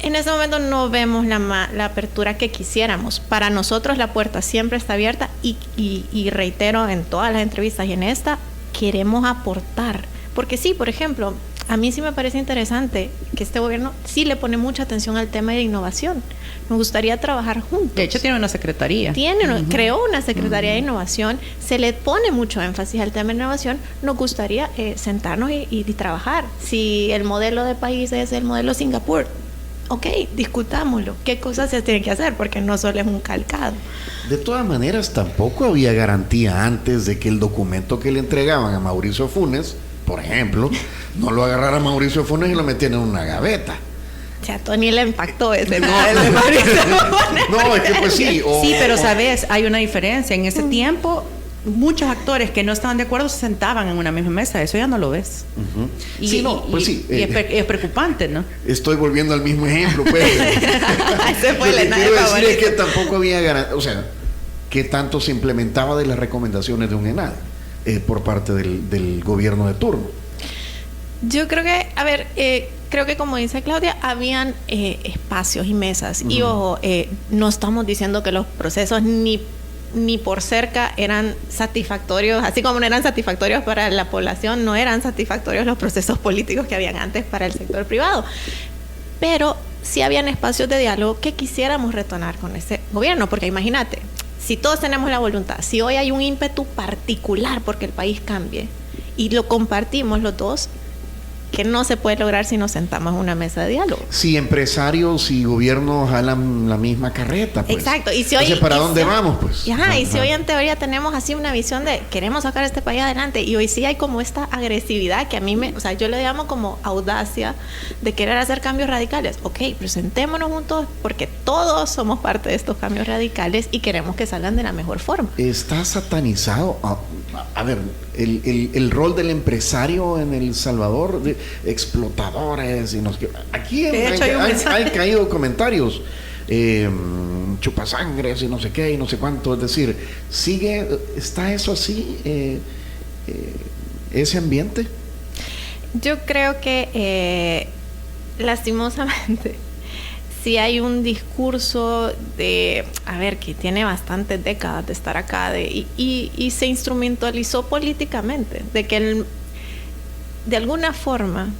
En este momento no vemos la apertura que quisiéramos. Para nosotros la puerta siempre está abierta y reitero en todas las entrevistas y en esta, queremos aportar. Porque sí, por ejemplo, a mí sí me parece interesante que este gobierno sí le pone mucha atención al tema de innovación. Nos gustaría trabajar juntos. De hecho, tiene una secretaría. Creó una secretaría de innovación. Se le pone mucho énfasis al tema de innovación. Nos gustaría sentarnos y trabajar. Si el modelo de país es el modelo Singapur, ok, discutámoslo. ¿Qué cosas se tienen que hacer? Porque no solo es un calcado. De todas maneras, tampoco había garantía antes de que el documento que le entregaban a Mauricio Funes, por ejemplo, no lo agarrara Mauricio Funes y lo metían en una gaveta. O sea, a Tony le impactó ese. No, es que pues sí. Sí, pero sabes, hay una diferencia. En ese tiempo, muchos actores que no estaban de acuerdo se sentaban en una misma mesa. Eso ya no lo ves. Y es preocupante, ¿no? Estoy volviendo al mismo ejemplo, pues. Ese fue el quiero decir es que tampoco había garantía, o sea, que tanto se implementaba de las recomendaciones de un ENADE por parte del gobierno de turno. Yo creo que, creo que como dice Claudia, habían espacios y mesas. Y ojo, no estamos diciendo que los procesos ni por cerca eran satisfactorios, así como no eran satisfactorios para la población, no eran satisfactorios los procesos políticos que habían antes para el sector privado. Pero sí habían espacios de diálogo que quisiéramos retornar con ese gobierno, porque imagínate, si todos tenemos la voluntad, si hoy hay un ímpetu particular porque el país cambie y lo compartimos los dos, que no se puede lograr si nos sentamos en una mesa de diálogo. Si empresarios y gobiernos jalan la misma carreta, pues. Exacto. Y si hoy, ¿para dónde vamos, pues? Y si hoy en teoría tenemos así una visión de queremos sacar este país adelante, y hoy sí hay como esta agresividad que a mí yo le llamo como audacia de querer hacer cambios radicales. Ok, presentémonos juntos porque todos somos parte de estos cambios radicales y queremos que salgan de la mejor forma. Está satanizado. A ver, el rol del empresario en El Salvador, de explotadores y aquí han caído comentarios chupasangres y no sé qué y no sé cuánto, es decir, está eso así, ese ambiente. Yo creo que lastimosamente sí hay un discurso que tiene bastantes décadas de estar acá y se instrumentalizó políticamente, de que de alguna forma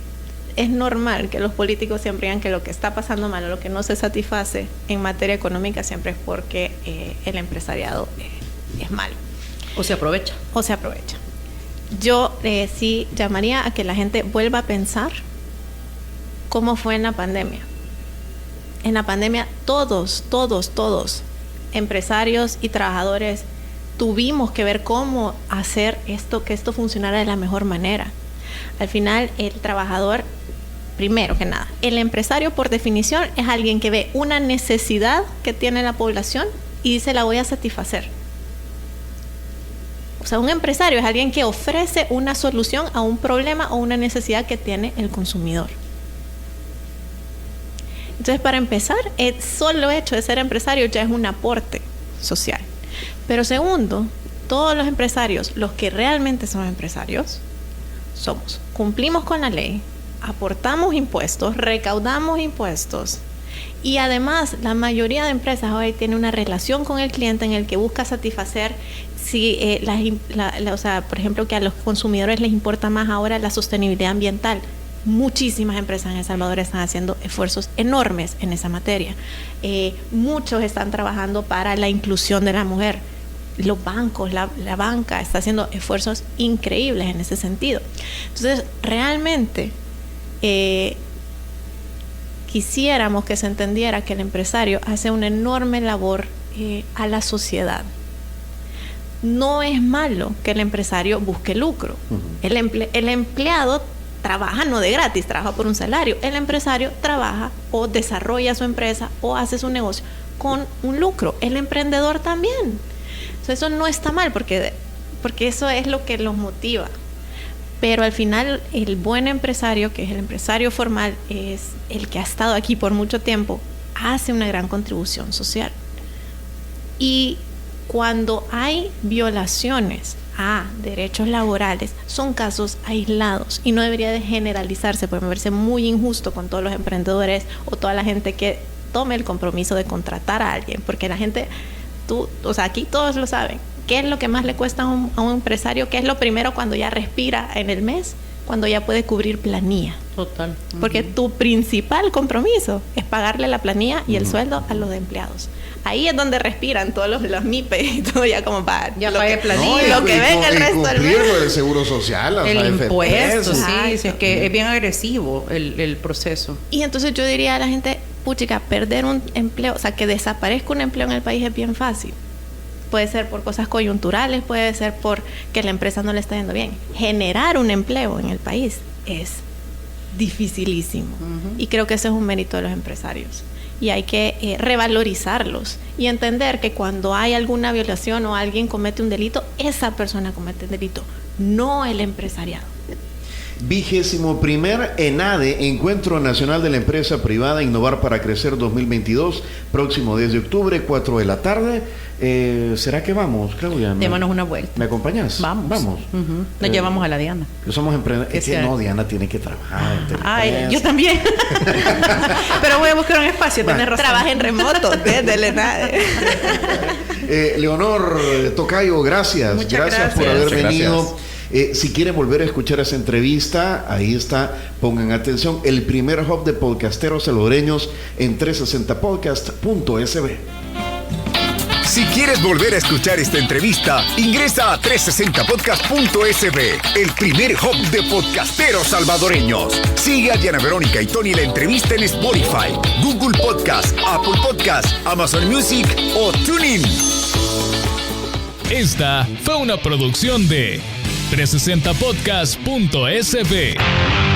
es normal que los políticos siempre digan que lo que está pasando mal o lo que no se satisface en materia económica siempre es porque el empresariado es malo. O se aprovecha. Yo sí llamaría a que la gente vuelva a pensar cómo fue en la pandemia. En la pandemia todos, empresarios y trabajadores, tuvimos que ver cómo hacer que esto funcionara de la mejor manera. Al final, el trabajador, primero que nada, el empresario por definición es alguien que ve una necesidad que tiene la población y dice la voy a satisfacer. sea, un empresario es alguien que ofrece una solución a un problema o una necesidad que tiene el consumidor. Entonces, para empezar, el solo hecho de ser empresario ya es un aporte social. Pero segundo, todos los empresarios, los que realmente son empresarios, cumplimos con la ley, aportamos impuestos, recaudamos impuestos. Y además, la mayoría de empresas hoy tiene una relación con el cliente en el que busca satisfacer, por ejemplo, que a los consumidores les importa más ahora la sostenibilidad ambiental. Muchísimas empresas en El Salvador están haciendo esfuerzos enormes en esa materia. Muchos están trabajando para la inclusión de la mujer. Los bancos, la banca está haciendo esfuerzos increíbles en ese sentido. Entonces, realmente quisiéramos que se entendiera que el empresario hace una enorme labor a la sociedad. No es malo que el empresario busque lucro. El empleado trabaja no de gratis, trabaja por un salario. El empresario trabaja o desarrolla su empresa o hace su negocio con un lucro. El emprendedor también. Entonces, eso no está mal porque eso es lo que los motiva. Pero al final, el buen empresario, que es el empresario formal, es el que ha estado aquí por mucho tiempo, hace una gran contribución social. Y cuando hay violaciones a derechos laborales, son casos aislados y no debería de generalizarse, porque me parece muy injusto con todos los emprendedores o toda la gente que tome el compromiso de contratar a alguien, porque la gente, aquí todos lo saben. ¿Qué es lo que más le cuesta a un empresario? ¿Qué es lo primero cuando ya respira en el mes? Cuando ya puede cubrir planilla. Total. Porque tu principal compromiso es pagarle la planilla y el sueldo a los empleados. Ahí es donde respiran todos los MIPE y todo ya como para ya pague planilla. Lo que venga el resto del mes. El seguro social, el impuesto, sí, es que es bien agresivo el proceso. Y entonces yo diría a la gente, puchica, perder un empleo, o sea, que desaparezca un empleo en el país es bien fácil. Puede ser por cosas coyunturales, puede ser por que la empresa no le está yendo bien. Generar un empleo en el país es dificilísimo. Y creo que ese es un mérito de los empresarios. Y hay que revalorizarlos y entender que cuando hay alguna violación o alguien comete un delito, esa persona comete un delito, no el empresariado. 21º ENADE, Encuentro Nacional de la Empresa Privada Innovar para Crecer 2022, próximo 10 de octubre, 4 de la tarde. ¿Será que vamos, Claudia? Démonos una vuelta. ¿Me acompañas? Vamos. Nos llevamos a la Diana. Que somos emprendedores. Es que no, Diana tiene que trabajar. Yo también. Pero voy a buscar un espacio, tenés razón. Trabaja en remoto desde el ENADE. Leonor Tocayo, gracias. Muchas gracias por haber Muchas venido. Gracias. Si quieren volver a escuchar esa entrevista, ahí está, pongan atención, el primer hub de podcasteros salvadoreños en 360podcast.sb. Si quieres volver a escuchar esta entrevista, ingresa a 360podcast.sb, el primer hub de podcasteros salvadoreños. Sigue a Diana Verónica y Tony la entrevista en Spotify, Google Podcast, Apple Podcast, Amazon Music o TuneIn. Esta fue una producción de 360podcast.sb.